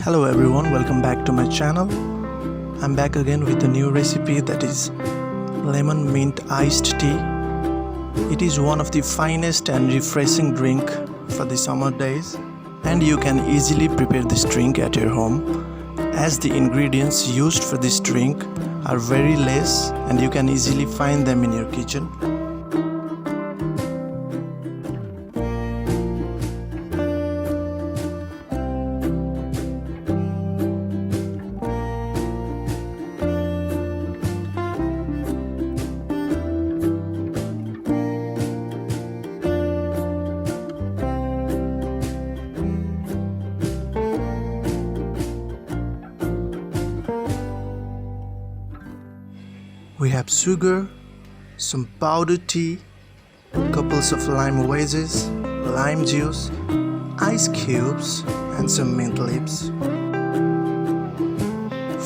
Hello everyone, welcome back to my channel. I'm back again with a new recipe, that is lemon mint iced tea. It is one of the finest and refreshing drink for the summer days, and you can easily prepare this drink at your home as the ingredients used for this drink are very less and you can easily find them in your kitchen. We have sugar, some powdered tea, couples of lime wedges, lime juice, ice cubes and some mint leaves.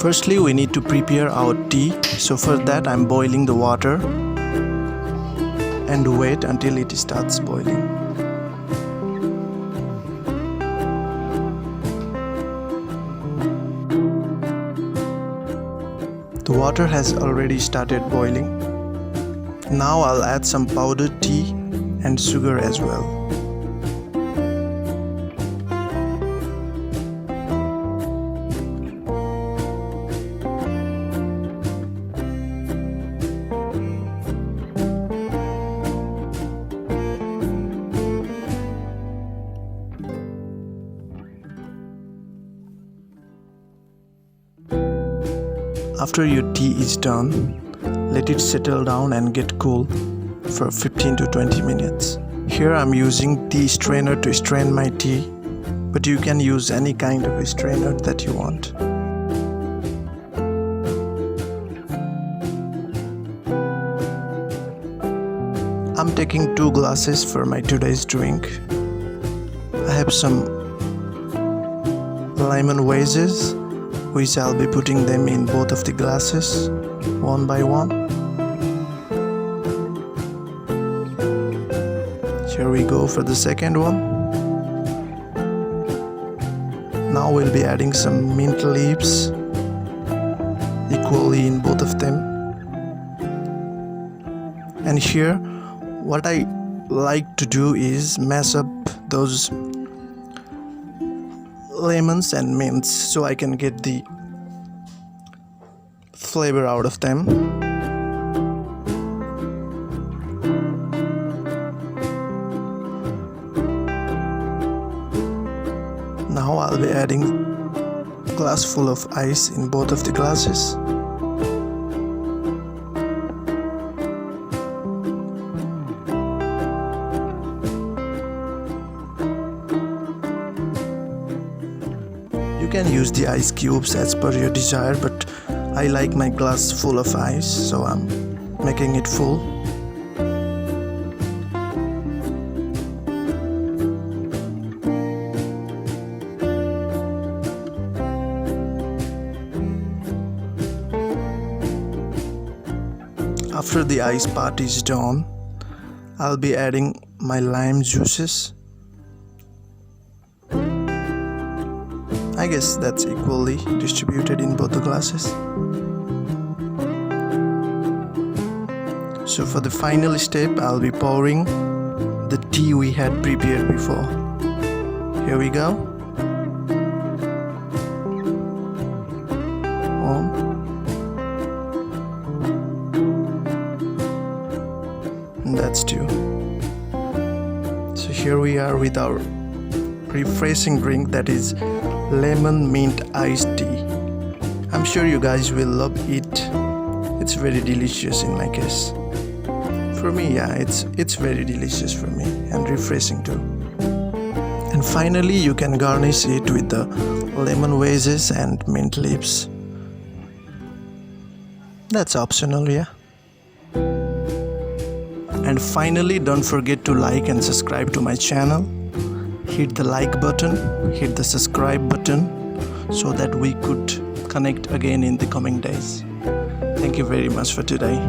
Firstly, we need to prepare our tea, so for that I'm boiling the water and wait until it starts boiling. The water has already started boiling. Now I'll add some powdered tea and sugar as well. After your tea is done, let it settle down and get cool for 15 to 20 minutes. Here I'm using tea strainer to strain my tea, but you can use any kind of a strainer that you want. I'm taking 2 glasses for my today's drink. I have some lemon wedges, which I'll be putting them in both of the glasses, one by one. Here we go for the second one. Now we'll be adding some mint leaves equally in both of them. And here, what I like to do is mash up those lemons and mints so I can get the flavor out of them. Now I'll be adding a glass full of ice in both of the glasses. You can use the ice cubes as per your desire, but I like my glass full of ice, so I'm making it full. After the ice part is done, I'll be adding my lime juices. I guess that's equally distributed in both the glasses. So for the final step, I'll be pouring the tea we had prepared before. Here we go. One. And that's 2. So here we are with our refreshing drink, that is lemon mint iced tea. I'm sure you guys will love it. It's very delicious in my case. For me, yeah, it's very delicious for me and refreshing too. And finally, you can garnish it with the lemon wedges and mint leaves. That's optional, yeah. And finally, don't forget to like and subscribe to my channel. Hit the like button, hit the subscribe button so that we could connect again in the coming days. Thank you very much for today.